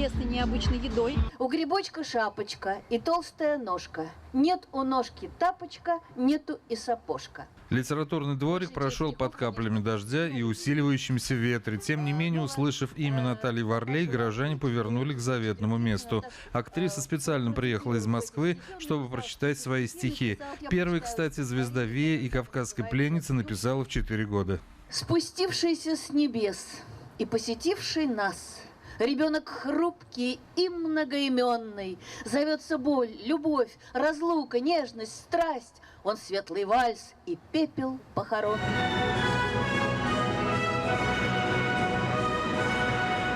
интересной, необычной едой. У грибочка шапочка и толстая ножка. Нет у ножки тапочка, нету и сапожка. Литературный дворик прошел под каплями дождя и усиливающимся ветре. Тем не менее, услышав имя Натальи Варлей, горожане повернули к заветному месту. Актриса специально приехала из Москвы, чтобы прочитать свои стихи. Первый, кстати, звезда Вея и «Кавказской пленницы» написала в 4 года. Спустившийся с небес и посетивший нас, ребенок хрупкий и многоименный, зовется боль, любовь, разлука, нежность, страсть. Он светлый вальс и пепел похоронный.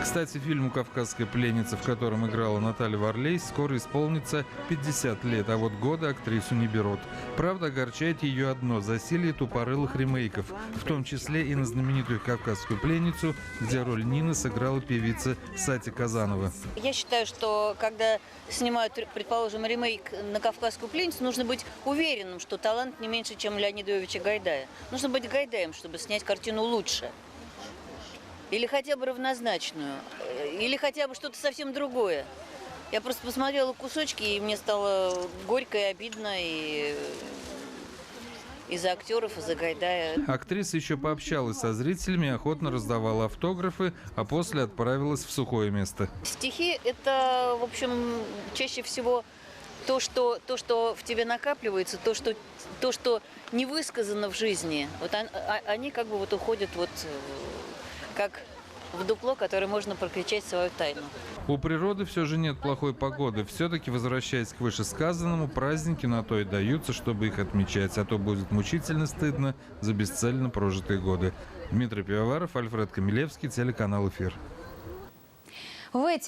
Кстати, фильму «Кавказская пленница», в котором играла Наталья Варлей, скоро исполнится 50 лет, а вот годы актрису не берут. Правда, огорчает ее одно – засилье тупорылых ремейков, в том числе и на знаменитую «Кавказскую пленницу», где роль Нины сыграла певица Сати Казанова. Я считаю, что когда снимают, предположим, ремейк на «Кавказскую пленницу», нужно быть уверенным, что талант не меньше, чем у Леонида Иовича Гайдая. Нужно быть Гайдаем, чтобы снять картину лучше. Или хотя бы равнозначную, или хотя бы что-то совсем другое. Я просто посмотрела кусочки, и мне стало горько и обидно, и за актеров, и за Гайдая. Актриса еще пообщалась со зрителями, охотно раздавала автографы, а после отправилась в сухое место. Стихи – это, в общем, чаще всего то, что в тебе накапливается, то, что не высказано в жизни. Вот они как бы вот уходят вот как в дупло, которое можно прокричать свою тайну. У природы все же нет плохой погоды. Все-таки, возвращаясь к вышесказанному, праздники на то и даются, чтобы их отмечать, а то будет мучительно стыдно за бесцельно прожитые годы. Дмитрий Пивоваров, Альфред Камилевский, телеканал «Эфир». В эти